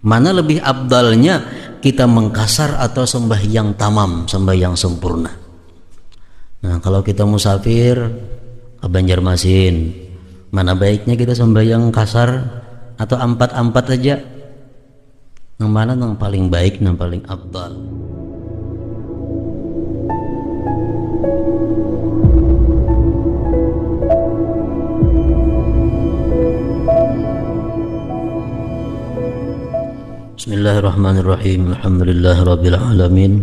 Mana lebih abdalnya, kita mengkasar atau sembahyang tamam, sembahyang sempurna? Nah, kalau kita musafir ke Banjarmasin, mana baiknya kita sembahyang kasar atau ampat-ampat aja? Yang mana yang paling baik, yang paling abdal? Bismillahirrahmanirrahim. Alhamdulillahirabbil alamin.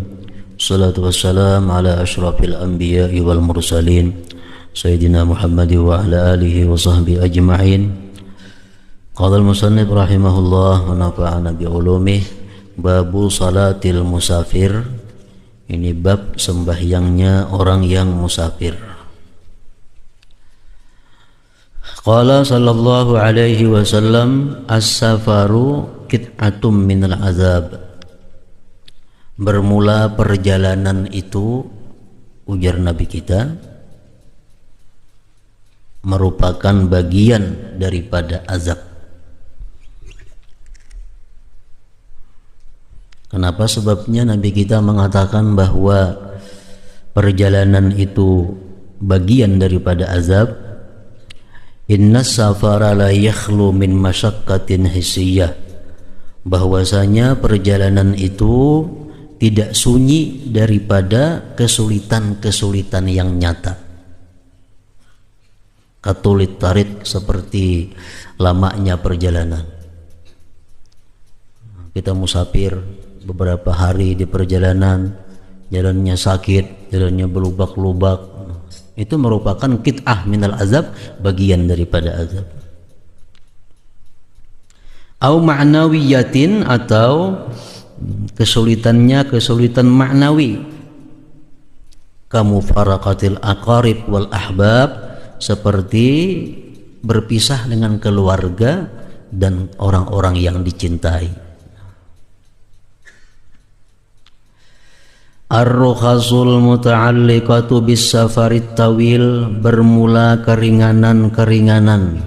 Wassalatu wassalam ala asyrafil anbiya'i wal mursalin Sayyidina Muhammad wa ala alihi wa sahbihi ajma'in. Qala al-musannif rahimahullah wa nafa'ana bi ulumih. Babu salatil musafir. Ini bab sembahyangnya orang yang musafir. Qala sallallahu alaihi wasallam, as-safaru qit'atum minal azab. Bermula perjalanan itu, ujar Nabi kita, merupakan bagian daripada azab. Kenapa sebabnya Nabi kita mengatakan bahwa perjalanan itu bagian daripada azab? Innas safara la yakhlu min masyaqqatin hissiyah. Bahwasanya perjalanan itu tidak sunyi daripada kesulitan-kesulitan yang nyata. Katulit tarik, seperti lamanya perjalanan. Kita musafir beberapa hari di perjalanan, jalannya sakit, jalannya berlubak-lubak. Itu merupakan qit'ah minal azab, bagian daripada azab. Au ma'nawiyatin, atau kesulitannya kesulitan ma'nawi, kamu faraqatil aqarib wal ahbab, seperti berpisah dengan keluarga dan orang-orang yang dicintai. Ar-rukhasul muta'alliqatu bis safarit tawil. Bermula keringanan-keringanan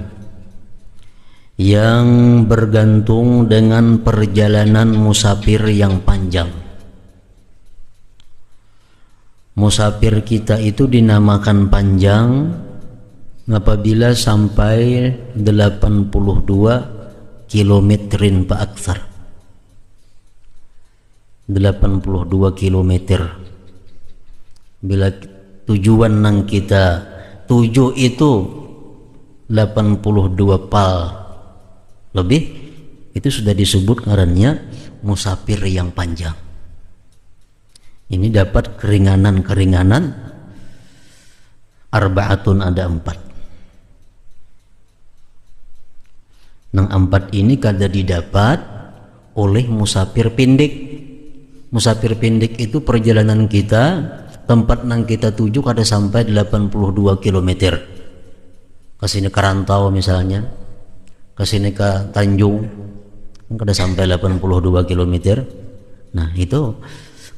yang bergantung dengan perjalanan musafir yang panjang. Musafir kita itu dinamakan panjang apabila sampai 82 kilometerin pa aksar. 82 kilometer. Bila tujuan nang kita tuju itu 82 pal lebih, itu sudah disebut ngarannya musafir yang panjang. Ini dapat keringanan-keringanan. Arba'atun, ada 4. Nang 4 ini kada didapat oleh musafir pendek. Musafir pendek itu perjalanan kita, tempat nang kita tuju kada sampai 82 kilometer. Kesini ke Rantau misalnya, kesini ke Tanjung, kada sampai 82 kilometer. Nah, itu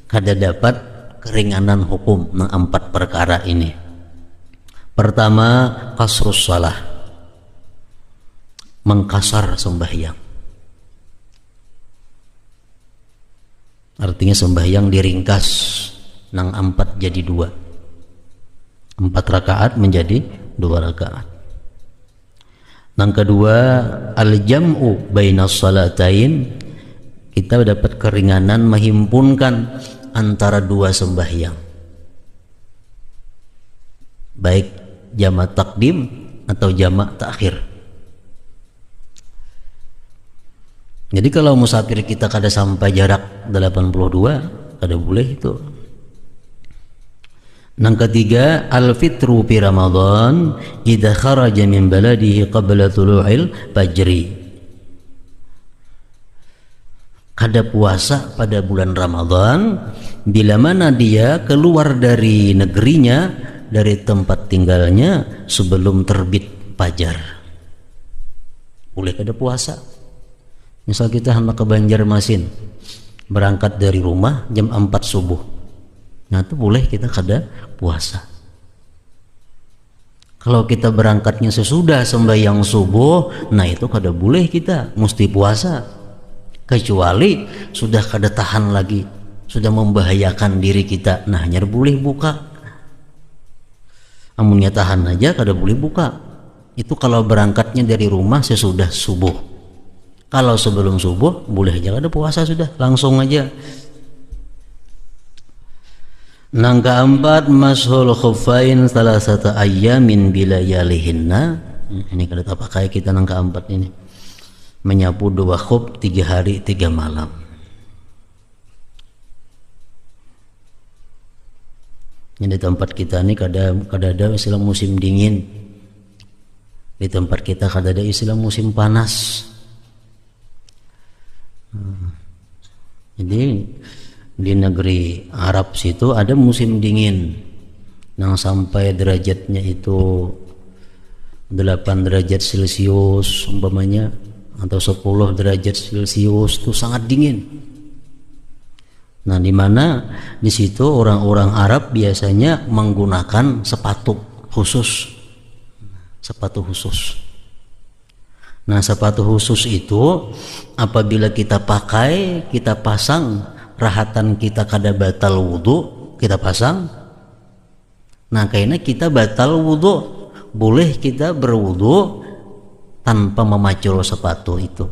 kada dapat keringanan hukum nang 4 perkara ini. Pertama, kasrus shalah, mengkasar sembahyang. Artinya sembahyang diringkas, nang 4 jadi 2. 4 rakaat menjadi 2 rakaat. Nang kedua, al-jam'u bainas salatain. Kita dapat keringanan menghimpunkan antara 2 sembahyang, baik jamak takdim atau jamak takhir. Jadi kalau musafir kita kada sampai jarak 82, kada boleh itu. Nang ketiga, al-fitru fi Ramadan idza kharaja min baladihi qabla tulu'il fajri. Kada puasa pada bulan Ramadan bila mana dia keluar dari negerinya, dari tempat tinggalnya sebelum terbit fajar. Boleh kada puasa. Misal kita hendak ke Banjarmasin, berangkat dari rumah jam 4 subuh. Nah, itu boleh kita kada puasa. Kalau kita berangkatnya sesudah sembahyang subuh, nah itu kada boleh, kita mesti puasa. kecuali sudah kada tahan lagi, sudah membahayakan diri kita, nah hanya boleh buka. Amunnya tahan aja kada boleh buka. Itu kalau berangkatnya dari rumah sesudah subuh. Kalau sebelum subuh boleh aja, kada puasa sudah langsung aja. Nang keempat, mashul khuffain salasata ayyamin bilayalihinna. Ini kada pakai kita nang keempat ini. Menyapu 2 khuf 3 hari 3 malam. Ini di tempat kita ini kada ada istilah musim dingin. Di tempat kita kada ada istilah musim panas. Jadi di negeri Arab situ ada musim dingin yang sampai derajatnya itu 8 derajat Celcius umpamanya, atau 10 derajat Celcius, itu sangat dingin. Nah, di mana di situ orang-orang Arab biasanya menggunakan sepatu khusus. Sepatu khusus. Nah, sepatu khusus itu apabila kita pakai, kita pasang, rahatan kita kada batal wudu, kita pasang. Nah, kayaknya kita batal wudu, boleh kita berwudu tanpa memacul sepatu itu.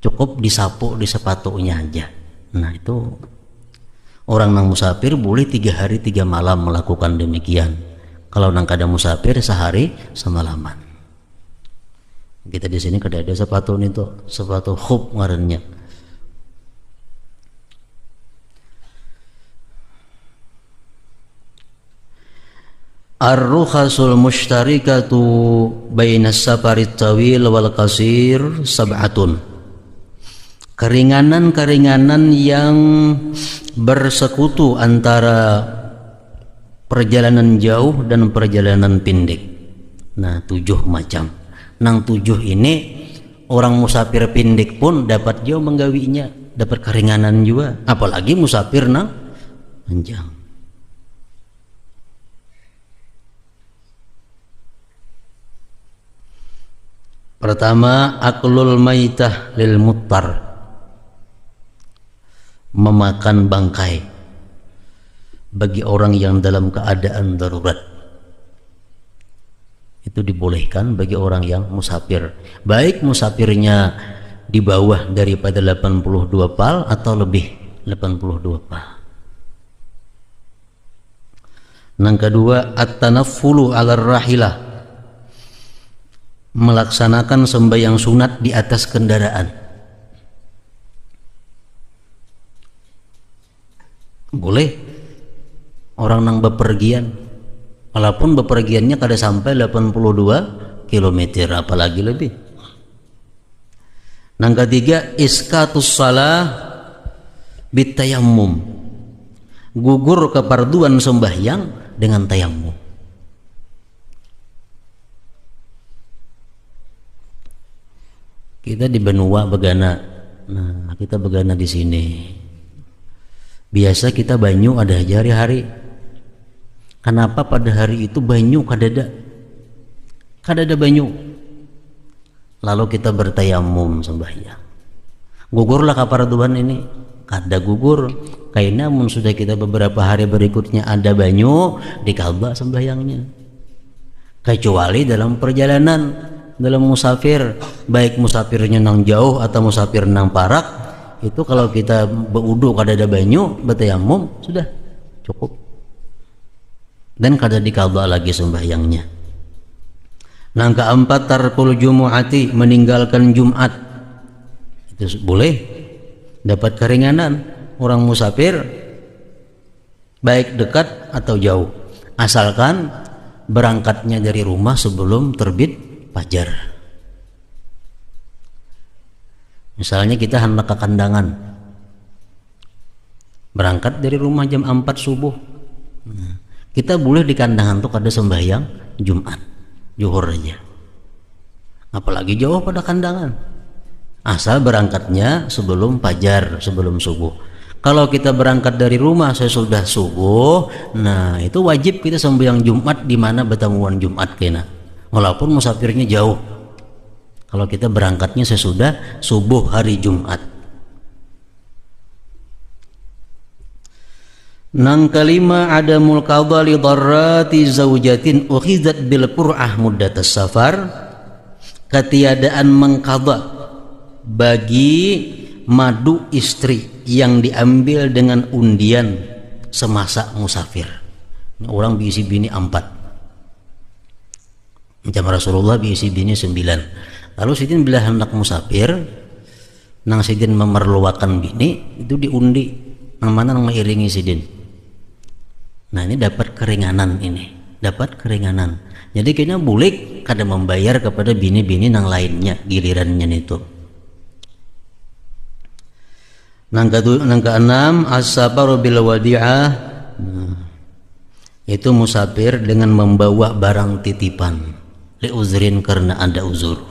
Cukup disapu di sepatunya aja. Nah, itu orang nang musafir boleh 3 hari 3 malam melakukan demikian. Kalau nang kada musafir sehari semalaman. Kita di sini kada ada sepatu itu, sepatu khuf ngarannya. Ar-rukhasul mushtarikatu bainas safarit tawil wal qasir sab'atun. Keringanan-keringanan yang bersekutu antara perjalanan jauh dan perjalanan pendek. Nah, 7 macam. Nang 7 ini orang musafir pendek pun dapat jauh menggawinya, dapat keringanan juga. Apalagi musafir nang panjang. Pertama, aklul maitah lil muttar, memakan bangkai bagi orang yang dalam keadaan darurat. Itu dibolehkan bagi orang yang musafir, baik musafirnya di bawah daripada 82 pal atau lebih 82 pal. Yang kedua, at-tanaffulu 'ala rahilah, melaksanakan sembahyang sunat di atas kendaraan. Boleh orang nang bepergian, walaupun bepergiannya kada sampai 82 km, apalagi lebih. Yang ketiga, iskatus salah bitayammum, gugur keparduan sembahyang dengan tayammum. Kita di benua begana, nah kita begana di sini. Biasa kita banyu ada aja hari-hari. Kenapa pada hari itu banyu kada ada banyu? Lalu kita bertayamum sembahyang. Gugurlah kaparduan ini, kada gugur. Kayaknya mun sudah kita beberapa hari berikutnya ada banyu, dikalba sembahyangnya. Kecuali dalam perjalanan, dalam musafir, baik musafirnya nang jauh atau musafir nang parak, itu kalau kita berwudu kada ada banyu, bertayamum sudah cukup, dan kada diqadha lagi sembahyangnya. Nang keempat, tarkul jumu'ati, meninggalkan Jumat. Itu boleh, dapat keringanan orang musafir baik dekat atau jauh, asalkan berangkatnya dari rumah sebelum terbit fajar. Misalnya kita hendak ke kandangan, berangkat dari rumah jam 4 subuh, kita boleh di kandangan tuh kada sembahyang Jumat, zuhur aja. Apalagi jauh pada kandangan, asal berangkatnya sebelum fajar, sebelum subuh. Kalau kita berangkat dari rumah sesudah subuh, nah itu wajib kita sembahyang Jumat di mana bertemuan Jumat kena, walaupun musafirnya jauh. Kalau kita berangkatnya sesudah subuh hari Jumat, Nang kelima ada mulqadha li dharrati zaujatin ukhidat bil qur'ah muddatas safar, ketiadaan mengqadha bagi madu istri yang diambil dengan undian semasa musafir. Orang diisi bini 4, macam Rasulullah diisi bini 9. Lalu sidin bila hendak musafir, nang sidin memerluakan bini itu diundi, nang mana nang mengiringi sidin. Nah ini dapat keringanan, jadi kayaknya boleh kada membayar kepada bini-bini nang lainnya gilirannya itu. Nang keenam as-safaru bil wadi'ah, itu musafir dengan membawa barang titipan li uzrin, karena ada uzur.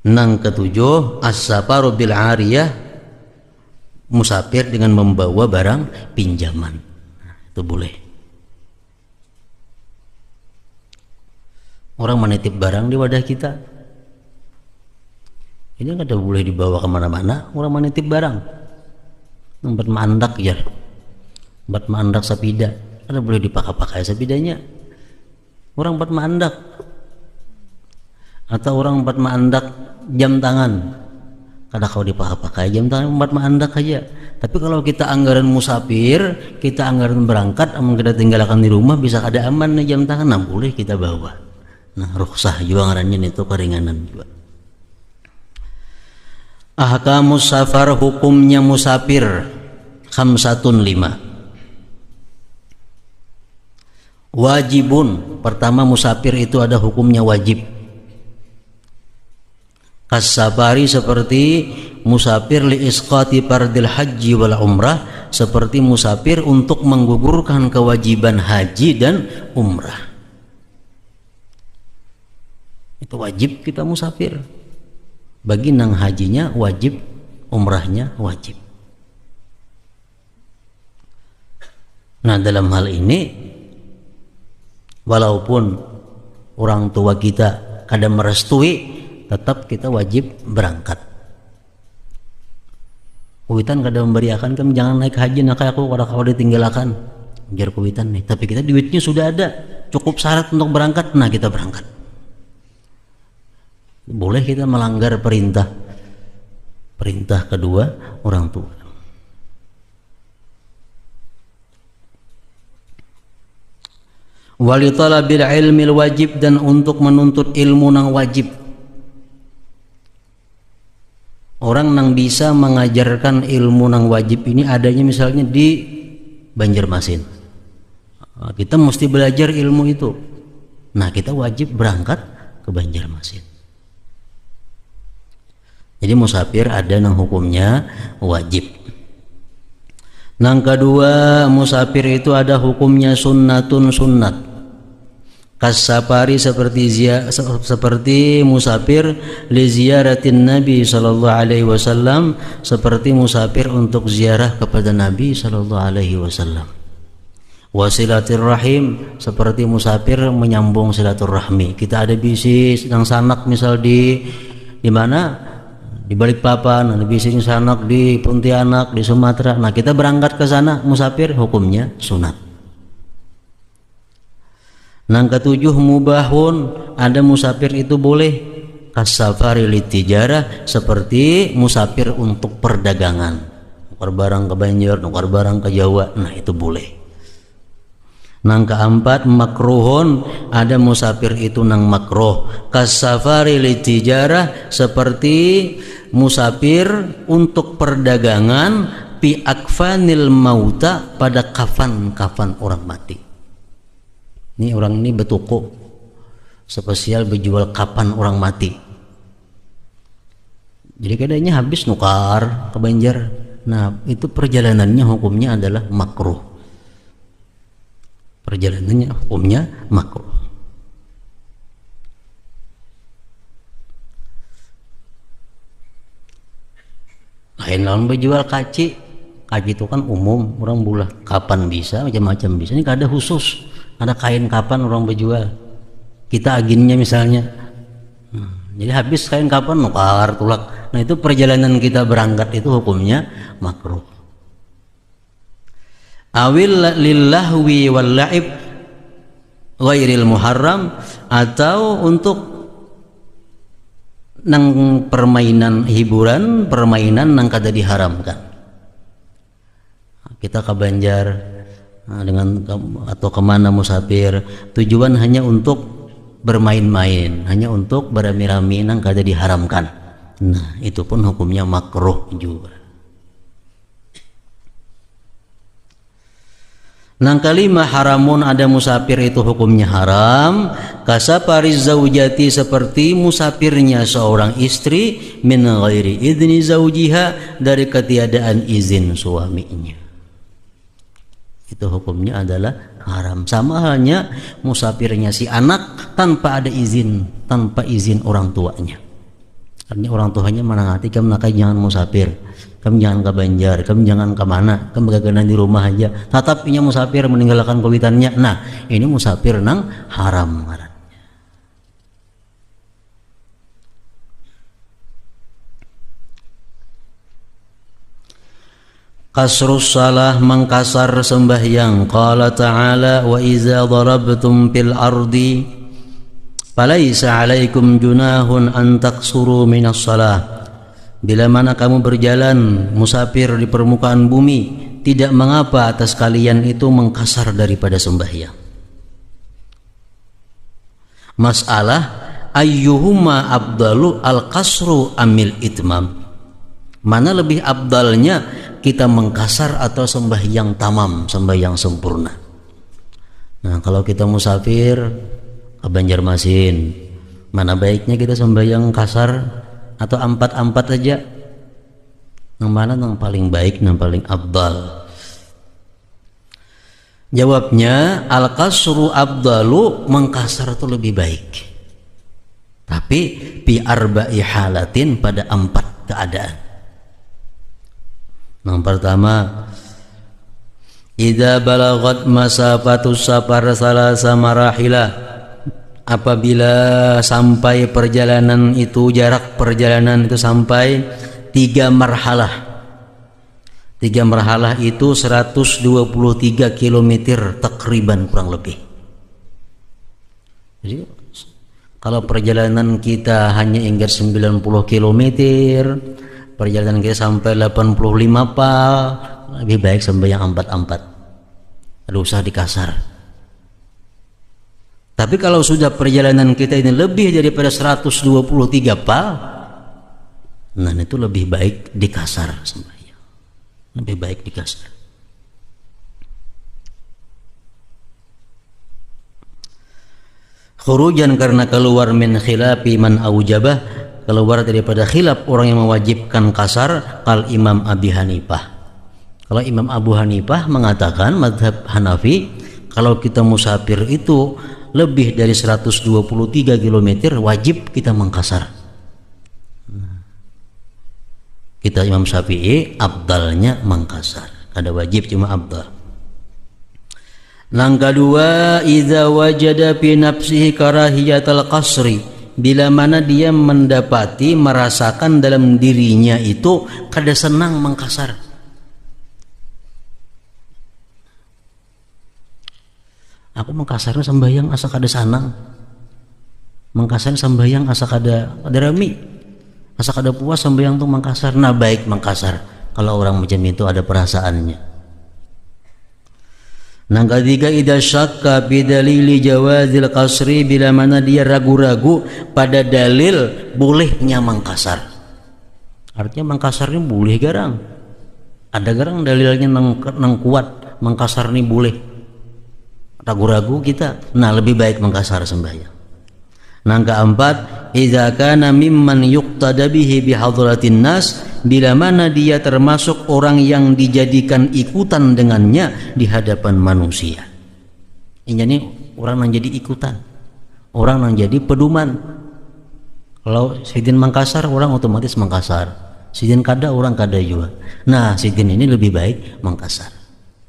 Nang ketujuh as-safaru bil ariyah, musafir dengan membawa barang pinjaman. Itu boleh. Orang menitip barang di wadah kita, ini kada boleh dibawa kemana-mana. Orang menitip barang tempat mandak ya, tempat mandak sapida, kada boleh dipakai sapidanya. Orang tempat mandak, atau orang tempat mandak jam tangan, kada kau dipakai jam tangan, tempat mandak aja. Tapi kalau kita anggaran musafir, kita anggaran berangkat, amun kita tinggalkan di rumah bisa kada aman nih jam tangan, nah boleh kita bawa. Nah rukhsah juga ngarannya itu keringanan juga. Ahkamus safar, hukumnya musafir, khamsatun 5. Wajibun, pertama musafir itu ada hukumnya wajib. Kas-safari, seperti musafir li isqati fardil haji wal umrah, seperti musafir untuk menggugurkan kewajiban haji dan umrah. Itu wajib kita musafir. Bagi nang hajinya wajib, umrahnya wajib. Nah dalam hal ini, walaupun orang tua kita kada merestui, tetap kita wajib berangkat. Kuitan kada memberiakan, kan jangan naik haji, nak aku kada kau ditinggalkan, jar kuitan nih. Tapi kita duitnya sudah ada, cukup syarat untuk berangkat, nah kita berangkat. Boleh kita melanggar perintah kedua orang tua. Wali talabil ilmil wajib, dan untuk menuntut ilmu nang wajib. Orang nang bisa mengajarkan ilmu nang wajib ini adanya misalnya di Banjarmasin. Kita mesti belajar ilmu itu. Nah kita wajib berangkat ke Banjarmasin. Jadi musafir ada nang hukumnya wajib. Nang kedua, musafir itu ada hukumnya sunnatun, sunnat. Kas-safari, seperti musafir li ziyaratin Nabi sallallahu alaihi wasallam, seperti musafir untuk ziarah kepada Nabi sallallahu alaihi wasallam. Wasilatir rahim, seperti musafir menyambung silaturahmi. Kita ada bisnis nang sanak misal di mana? Di Balikpapan, ada bisnis sanak di Pontianak, di Sumatera. Nah kita berangkat ke sana musafir, hukumnya sunat. Nang ketujuh mubahun, ada musafir itu boleh. Kas-safari litijarah, seperti musafir untuk perdagangan, nukar barang ke Banjar, nukar barang ke Jawa, nah itu boleh. Nang keempat makruhun, ada musafir itu nang makruh. Kas-safari litijarah, seperti musafir untuk perdagangan pi akfanil mauta, pada kafan-kafan orang mati. Ini orang ini bertoko spesial berjual kapan orang mati. Jadi kadangnya habis nukar ke Banjar. Nah itu perjalanannya hukumnya adalah makruh. Perjalanannya hukumnya makruh. Lain berjual kaci itu kan umum, orang bulah kapan bisa, macam-macam bisa. Ini ada khusus, ada kain kapan orang berjual. Kita aginnya misalnya, jadi habis kain kapan nukar tulak. Nah itu perjalanan kita berangkat itu hukumnya makruh. awil lillahwi wal la'ib ghairil muharram, atau untuk nang permainan hiburan, permainan nang kada diharamkan. Kita ke Banjar dengan atau kemana musafir, tujuan hanya untuk bermain-main, hanya untuk berami-rami nang kada diharamkan. Nah, itu pun hukumnya makruh juga. Nang kalima haramun, ada musafir itu hukumnya haram. Kasafariz zaujati, seperti musafirnya seorang istri, min ghairi idzni zaujiha, dari ketiadaan izin suaminya. Itu hukumnya adalah haram. Sama halnya musafirnya si anak tanpa ada izin, tanpa izin orang tuanya. Artinya orang tuanya menangati, kamu nak jangan musafir, kamu jangan ke Banjar, kamu jangan ke mana, kamu gaganan di rumah aja. Tetapinya musafir meninggalkan kulitannya. Nah, ini musafir nang haram. Kasrus salah, mengkasar sembahyang. Qala ta'ala, wa iza darabtum fil ardi falaisa alaikum junahun an taksuru minas salah. Bila mana kamu berjalan musafir di permukaan bumi, tidak mengapa atas kalian itu mengkasar daripada sembahyang. Masalah ayyuhuma abdalu al-kasru amil itmam, mana lebih abdalnya kita mengkasar atau sembahyang tamam, sembahyang sempurna. Nah, kalau kita musafir ke Banjarmasin, mana baiknya kita sembahyang kasar atau ampat-ampat aja? Yang mana yang paling baik, yang paling abdal? Jawabnya, al-kasru abdalu, mengkasar itu lebih baik. Tapi bi arba'i halatin, pada 4 keadaan. Yang pertama, idza balagat masafatus safar salasa marahila, apabila sampai perjalanan itu, jarak perjalanan itu sampai 3 marhalah. 3 marhalah itu 123 km takriban, kurang lebih. Jadi kalau perjalanan kita hanya hingga 90 km, perjalanan kita sampai 85 pal, lebih baik sembahyang 4-4. Tidak usah dikasar. Tapi kalau sudah perjalanan kita ini lebih daripada 123 pal, nah itu lebih baik dikasar sembahyang. Lebih baik dikasar. Khurujan, karena keluar min khilafi man aujabah, keluar daripada khilaf orang yang mewajibkan kasar, kal Imam Abi Hanifah. Kalau Imam Abu Hanifah mengatakan, mazhab Hanafi, kalau kita musafir itu lebih dari 123 km wajib kita mengkasar. Kita Imam Syafi'i abdalnya mengkasar, ada wajib cuma abdal. Yang kedua, idza wajada fi nafsihi karahiyatal qasri, bila mana dia mendapati, merasakan dalam dirinya itu kada senang mengkasar. Aku mengkasarnya sembahyang asa kada sanang, mengkasar sembahyang asa kada rami, asa kada puas sembahyang tuh mengkasar. Nah, baik mengkasar kalau orang macam itu ada perasaannya. Yang ketiga, idza syakka bi dalili jawazil qasri, bila mana dia ragu-ragu pada dalil bolehnya mengkasar. Artinya mengkasar ini boleh garang. Ada garang dalilnya nang kuat mengkasar ini boleh. Ragu-ragu kita, nah lebih baik mengkasar sembahyang. Yang keempat, idza kana mimman yuqtada bihi bi hadratin nas, bila mana dia termasuk orang yang dijadikan ikutan dengannya di hadapan manusia. Ini orang yang jadi ikutan, orang yang jadi pedoman. Kalau sidin mengkasar, orang otomatis mengkasar. Sidin kada, orang kada juga. Nah, sidin ini lebih baik mengkasar,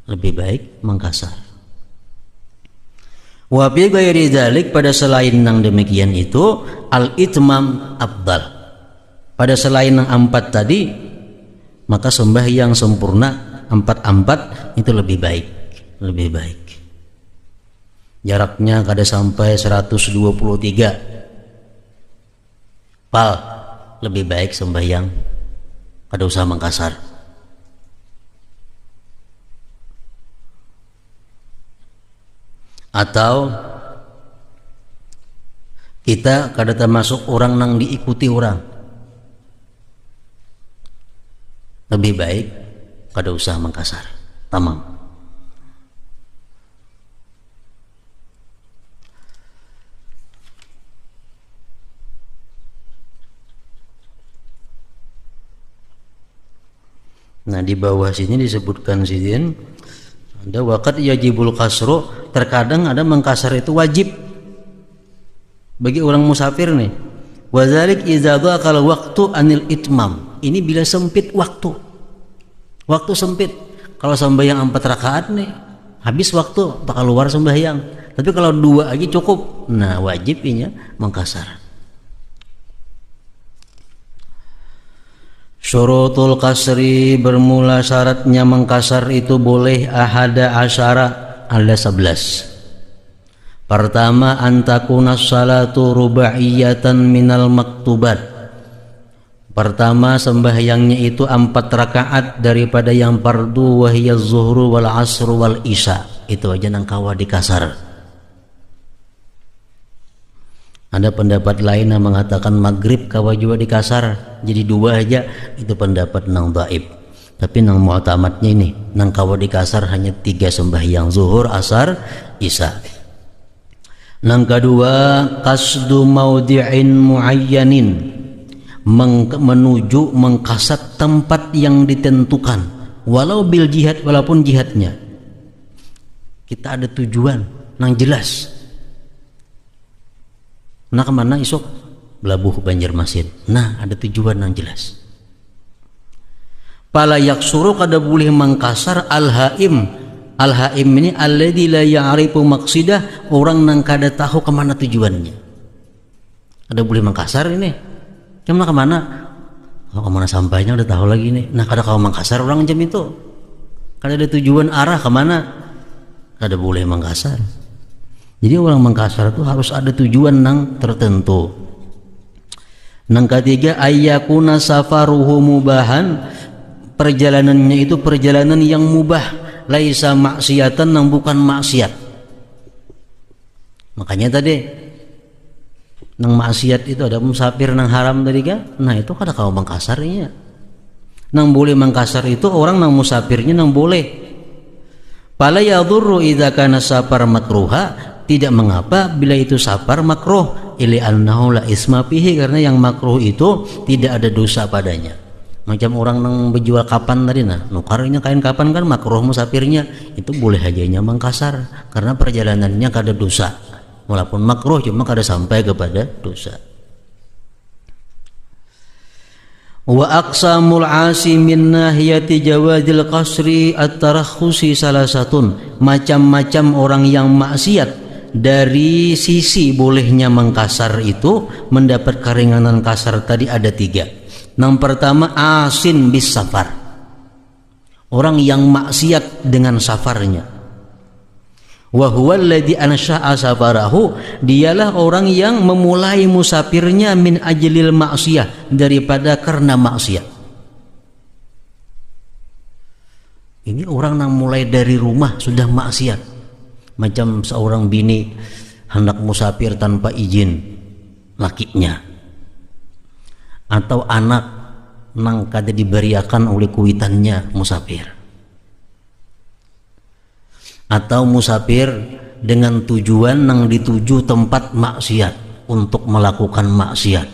lebih baik mengkasar. Wa bi ghairi dzalik, pada selain yang demikian itu, al-itmam afdal. Pada selain yang 4 tadi, maka sembahyang sempurna 4-4 itu lebih baik, lebih baik. Jaraknya kada sampai 123 pal, lebih baik sembahyang kada usah mengkasar. Atau kita kada termasuk orang nang diikuti orang, lebih baik kada usah mengkasar, tamam. Nah di bawah sini disebutkan sini ada waqad yajibul kasru, terkadang ada mengkasar itu wajib bagi orang musafir nih. Wazalik idza dhaqal waqtu anil itmam, ini bila sempit waktu sempit. Kalau sembahyang 4 rakaat nih habis waktu tak keluar sembahyang, tapi kalau 2 aja cukup, nah wajibnya mengkasar. Syurutul kasri, bermula syaratnya mengkasar itu boleh ahada asyara, ada 11. Pertama, antakuna salatu rubaiyatan minal maktubat. Pertama, sembahyangnya itu 4 rakaat daripada yang fardu, wahiyaz zuhru wal asru wal isya. Itu aja nang kawa dikasar. Ada pendapat lain yang mengatakan maghrib kawa juga dikasar, jadi 2 aja. Itu pendapat nang dhaif. Tapi nang mu'tamadnya ini nang kawa dikasar hanya 3 sembahyang, zuhur, asar, isya. Nang kedua, qasdu maudi'in muayyanin, menuju mengkasat tempat yang ditentukan, walau bil jihad, walaupun jihadnya kita ada tujuan nang jelas. Nah kemana isok? Belabuh Banjarmasin. Nah ada tujuan yang jelas. Pala yaksuru, kada boleh mengkasar al-haim. Al-haim ini alladzi la ya'rifu maqsidah, orang nang kada tahu kemana tujuannya. Kada boleh mengkasar ini. Kemana? Kalau kemana sampainya udah tahu lagi nih. Nah kada kau mengkasar orang jam itu. Kada ada tujuan arah kemana. Kada boleh mengkasar. Jadi orang mengkasar itu harus ada tujuan nang tertentu. Nang ketiga, ayyakuna safaruhu mubahan, perjalanannya itu perjalanan yang mubah, laisa maksiatan, nang bukan maksiat. Makanya tadi nang maksiat itu ada musafir nang haram tadi kan. Nah itu kada kau mengkasarnya. Nang boleh mengkasar itu orang nang musafirnya nang boleh. Fala yadhurru idza kana safar makruha, tidak mengapa bila itu safar makruh, ili annahu la isma fihi, karena yang makruh itu tidak ada dosa padanya. Macam orang nang berjual kapan tadi, nah nukarnya kain kapan kan makruh musafirnya, itu boleh hajanya mengkasar karena perjalanannya kada dosa, walaupun makruh cuma kada sampai kepada dosa. Wa aqsamul asi min nahiyati jawadil qasri at-tarakhusi salasatun, macam-macam orang yang maksiat dari sisi bolehnya mengkasar itu mendapat keringanan kasar tadi ada 3. Yang pertama, asin bis safar, orang yang maksiat dengan safarnya. Wa huwa alladhi ansha'a safarahu, dialah orang yang memulai musafirnya min ajlil maksiyah, daripada karena maksiat. Ini orang yang mulai dari rumah sudah maksiat. Macam seorang bini hendak musafir tanpa izin lakinya, atau anak nang kada diberiakan oleh kuitannya musafir, atau musafir dengan tujuan nang dituju tempat maksiat untuk melakukan maksiat.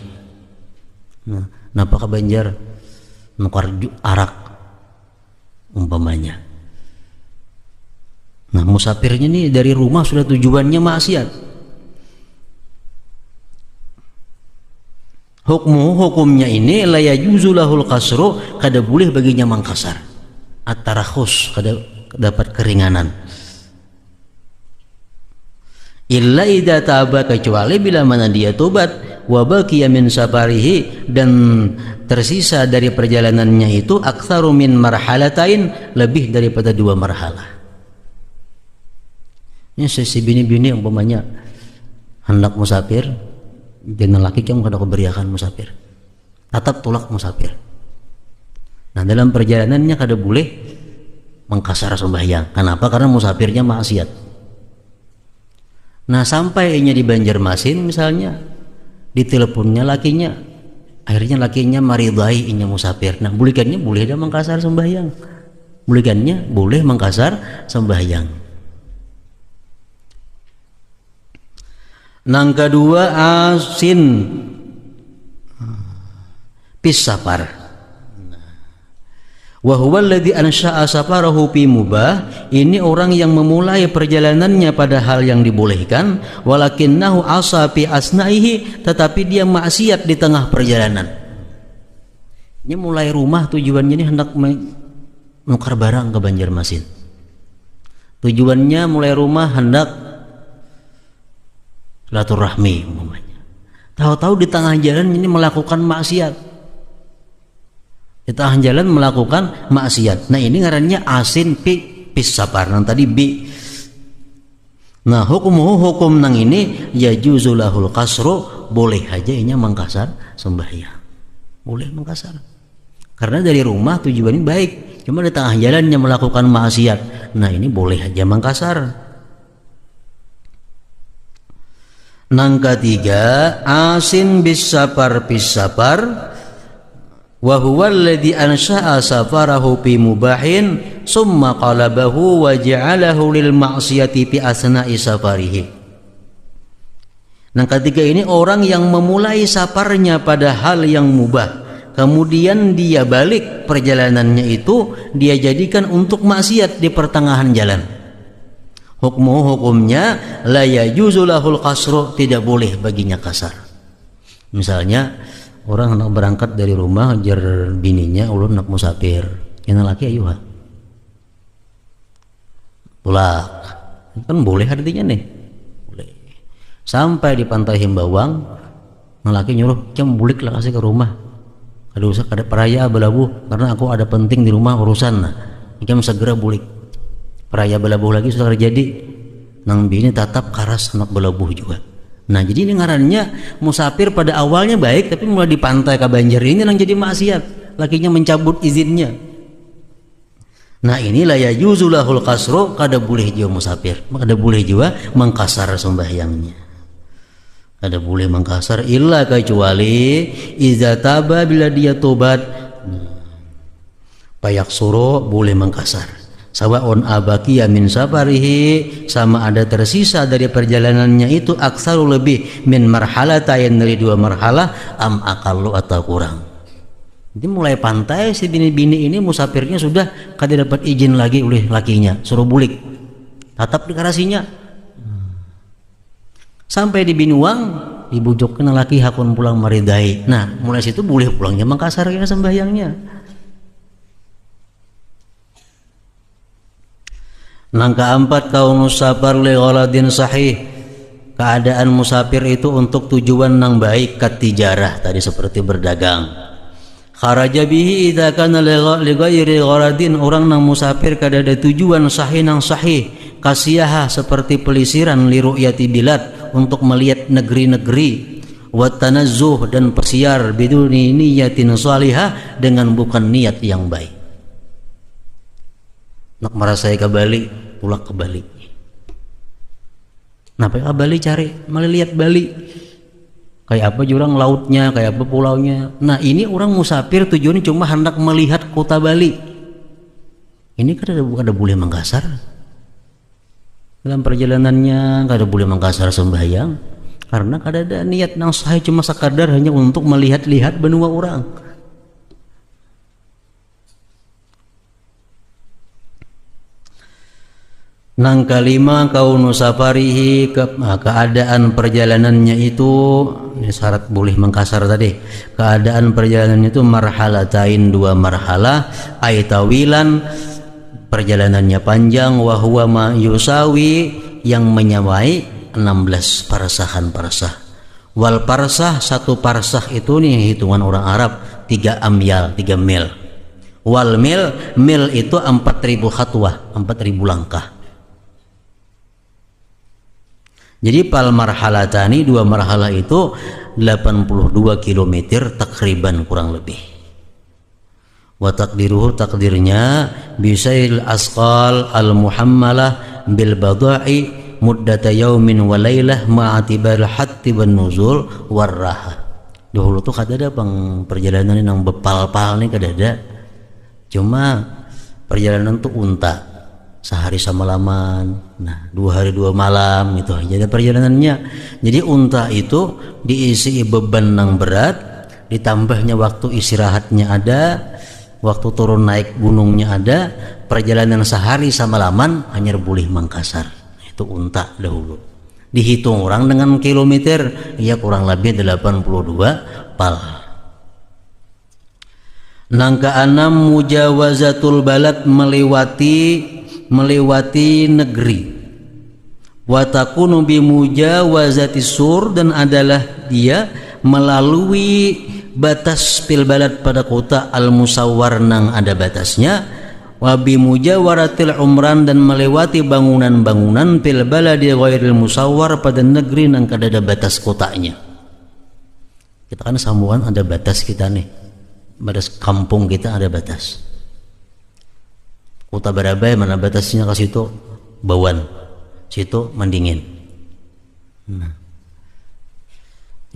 Nah, napa ka Banjar nukar arak umpamanya. Nah musafirnya nih dari rumah sudah tujuannya maksiat. Hukumnya ini la yajuzu lahul qasru, kada boleh baginya mengkasar. At-tarakhus, kada dapat keringanan. Illa idza taba, kecuali bila mana dia tobat, wa baqiya min safarihi, dan tersisa dari perjalanannya itu aktsaru min marhalatain, lebih daripada 2 marhalah. Ini sesi bini-bini umpamanya hendak musafir, dan laki kamu kada keberiakan musafir, tatap tolak musafir. Nah, dalam perjalanannya kada boleh mengkasar sembahyang. Kenapa? Karena musafirnya maksiat. Nah, sampainya di Banjarmasin misalnya, diteleponnya lakinya, akhirnya lakinya maridai inya musafir. Nah, bolehkannya boleh dia mengkasar sembahyang, bolehkannya boleh mengkasar sembahyang. Nang kedua, asin pis safar. Wa huwa alladhi ansha'a safarahu fi mubah, ini orang yang memulai perjalanannya pada hal yang dibolehkan, walakinnahu asa fi asna'ihi, tetapi dia maksiat di tengah perjalanan. Ini mulai rumah tujuannya ini hendak menukar barang ke Banjarmasin. Tujuannya mulai rumah hendak silaturahmi umpamanya. Tahu-tahu di tengah jalan ini melakukan maksiat. Di tengah jalan melakukan maksiat. Nah, ini ngarannya asin pis safar. Nang tadi bi. Nah, hukum nang ini ya juzulahul kasro, boleh aja inya mengkasar sembahyang. Boleh mengkasar. Karena dari rumah tujuannya baik, cuma di tengah jalannya melakukan maksiat. Nah, ini boleh aja mengkasar. Nang ketiga, asin bis safar pis safar. Wa huwa alladhi ansha'a safarahu fi mubahin summa qalabahu wa ja'alahu lil ma'siyati fi asna'i safarihi. Nah, ketiga ini orang yang memulai safarnya pada hal yang mubah, kemudian dia balik perjalanannya itu dia jadikan untuk maksiat di pertengahan jalan. Hukumnya la yajuzu lahul qasru, tidak boleh baginya kasar. Misalnya orang hendak berangkat dari rumah ajar bininya, ulun nak musafir, yang laki ayuha pulak, kan boleh artinya nih, boleh. Sampai di pantai Himbawang, yang laki nyuruh jam bulik lah kasih ke rumah, ada usah ada peraya belabuh karena aku ada penting di rumah urusan. Nah, jam segera bulik, peraya belabuh lagi sudah terjadi, nang bini tatap karas anak belabuh juga. Nah, jadi ini ngarannya musafir pada awalnya baik, tapi mulai di pantai ke Banjar ini yang jadi maksiat, lakinya mencabut izinnya. Nah, inilah ya yuzulahul kasro, kada boleh juga musafir, kada boleh juga mengkasar sembahyangnya, kada boleh mengkasar illa kecuali iza taba, bila dia tobat, payak suro boleh mengkasar. Sawaun abaqiya min safarihi, sama ada tersisa dari perjalanannya itu aksaru lebih min marhalatain, dari 2 marhalah, am aqallu atau kurang. Jadi mulai pantai si bini-bini ini musafirnya sudah kada dapat izin lagi oleh lakinya, suruh bulik, tatap di garasinya. Sampai di Binuang dibujukkan laki hakun pulang maridai. Nah, mulai situ boleh pulangnya mengkasar kena sembahyangnya. Nang keempat, kaunus safar li gharadin sahih, keadaan musafir itu untuk tujuan nang baik, kat tijarah tadi seperti berdagang. Kharaja bihi idza kana li ghairi gharadin, orang nang musafir kada ada tujuan sahih nang sahih, kasiyaha seperti pelisiran li ru'yati bilad, untuk melihat negeri-negeri, wa tanazzuh dan pesiar biduni niyatin salihah, dengan bukan niat yang baik. Nak merasai ke Bali, pulang ke Bali. Napa ke Bali cari, malah lihat Bali. Kayak apa jurang lautnya, kayak apa pulaunya. Nah, ini orang musafir tujuannya cuma hendak melihat kota Bali. Ini kada boleh mengkasar. Dalam perjalanannya kada boleh mengkasar sembahyang, karena kada ada niat nang sahih, cuma sekadar hanya untuk melihat-lihat benua orang. Nang kelima, kaunu safarihi, keadaan perjalanannya itu, ini syarat boleh mengkasar tadi, keadaan perjalanannya itu marhalatain, 2 marhalah, aitawilan, perjalanannya panjang, wahwa ma yusawi, yang menyamai 16 parasahan parasah, Wal parsah, satu parsah itu nih hitungan orang Arab 3 amyal, 3 mil. Wal mil itu 4.000 khatwah, 4.000 langkah. Jadi pal marhalatani, 2 marhalah itu 82 km takriban kurang lebih. Wa taqdiruhu, takdirnya bisail asqal al muhammalah bil bada'i muddata yaumin wa lailah ma'atibar hatti wan nuzul warraha. Dahulu tuh kada ada bang perjalanan yang bepal-pal nih, kada ada. Cuma perjalanan tuh unta sehari semalaman, nah 2 hari 2 malam gitu aja ada perjalanannya. Jadi unta itu diisi beban yang berat, ditambahnya waktu istirahatnya ada, waktu turun naik gunungnya ada, perjalanan sehari semalaman hanya boleh Mangkasar. Itu unta dahulu. Dihitung orang dengan kilometer, ya kurang lebih 82 pal. Nangka 6 mujawazatul balad, melewati negeri. Wa takunu bi mujawazati sur, dan adalah dia melalui batas pil balad pada kota al musawwar nang ada batasnya. Wa bi mujawaratil umran, dan melewati bangunan-bangunan fil baladi ghairil musawwar, pada negeri nang kada ada batas kotanya. Kita kan sambungan ada batas kita nih. Batas kampung kita ada batas. Kota Barabai mana batasnya ke situ? Bawan. Situ Mandingin. Nah.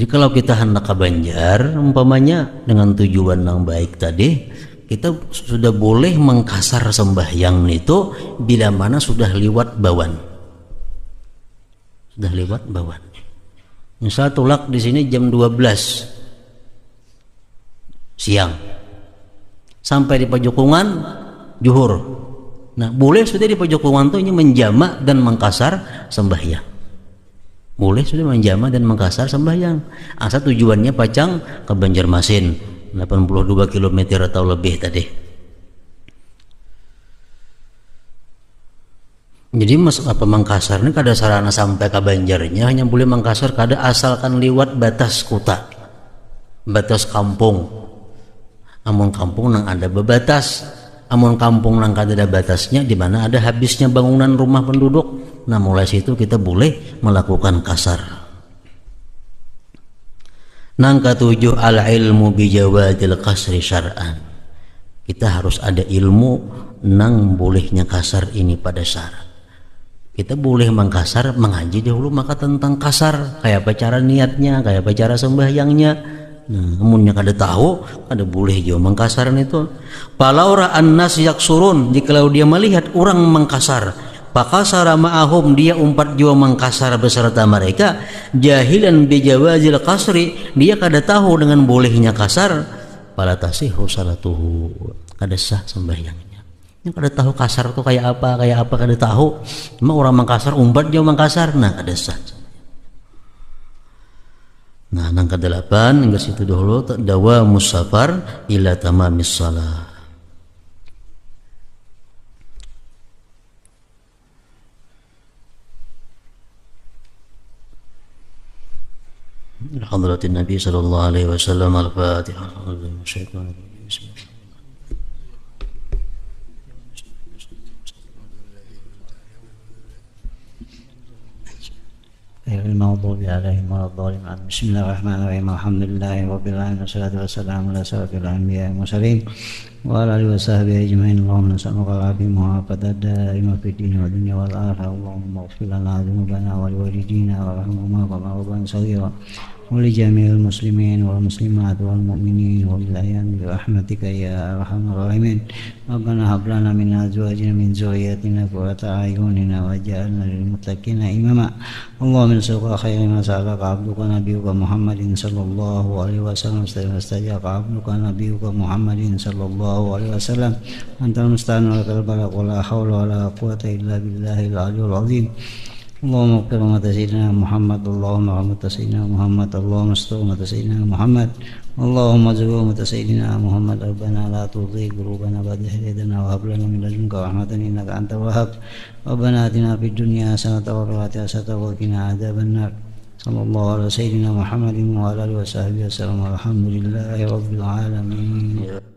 Jadi kalau kita hendak ke Banjar umpamanya dengan tujuan yang baik tadi, kita sudah boleh mengkasar sembahyang itu bila mana sudah lewat Bawan. Sudah lewat Bawan. Misal tulak di sini jam 12 siang. Sampai di Pajokungan zuhur. Nah, boleh sudah di Pajokungan tuh ini menjamak dan mengkasar sembahyang. Boleh sudah menjamak dan mengkasar sembahyang. Asal tujuannya Pacang ke Banjarmasin. 82 km atau lebih tadi. Jadi Mangkasar ini kada sarana sampai ke Banjarnya, hanya boleh Mangkasar kada asalkan lewat batas kota, batas kampung. Amun kampung nang ada bebatas, amun kampung nang kada ada batasnya, di mana ada habisnya bangunan rumah penduduk. Nah mulai situ kita boleh melakukan kasar. Nang ketujuh al ilmu bijawadil kasri syar'an. Kita harus ada ilmu nang bolehnya kasar ini pada syarat. Kita boleh mengkasar, mengaji dahulu maka tentang kasar, kayak apa cara niatnya, kayak apa cara sembahyangnya. Nah, amunnya kada tahu, kada boleh juga mengkasaran itu. Palaura annas yaksurun, jikalau dia melihat orang mengkasar, pakasara ma'ahum, dia umpat jua mengkasar beserta mereka, jahilan bijawazil kasri, dia kada tahu dengan bolehnya kasar, pala tasihu salatuhu, kada sah sembahyangnya. Ini kada tahu kasar tuh kayak apa kada tahu. Cuma orang mengkasar umpat jua mengkasar, nah kada sah. Nah, nang ke-8 hingga situ dahulu dawa musafar ila tamamis shalah. Hadratin Nabi sallallahu alaihi wasallam. Al-Fatihah. المغضوب عليهم ولا الضالين. بسم الله الرحمن الرحيم. الحمد لله رب العالمين والصلاة والسلام على أشرف الأنبياء والمرسلين وعلى آله وصحبه أجمعين. اللهم نسألك العافية والعافية الدائمة في الدين والدنيا والآخرة. اللهم اغفر لنا ذنوبنا ولوالدينا وارحمهما كما ربنا صغيرا ولجميع المسلمين والمسلمات والمؤمنين والأيام برحمتك يا أرحم الراحمين. ربنا هب لنا من أزواجنا من ذريتنا قرة أعين واجعلنا للمتقين إماما. اللهم نسألك خير ما سألك عبدك نبيك محمد صلى الله عليه وسلم واستجاب عبدك نبيك محمد صلى الله عليه وسلم. أنت المستعان ولك البلاغ ولا حول ولا قوة إلا بالله العلي العظيم. اللهم اغفر أمة سيدنا محمد. اللهم رحمة سيدنا محمد. اللهم استر أمة سيدنا محمد. اللهم زر أمة سيدنا محمد. ربنا لا تزغ قلوبنا بعد إذ هديتنا وهب لنا من لدنك رحمة إنك أنت الوهاب. ربنا آتنا في الدنيا حسنة وفي الآخرة حسنة وقنا عذاب النار. sallallahu ala sayyidina Muhammadin wa ala alihi wa sahbihi wasallam. Alhamdulillahi rabbil alamin.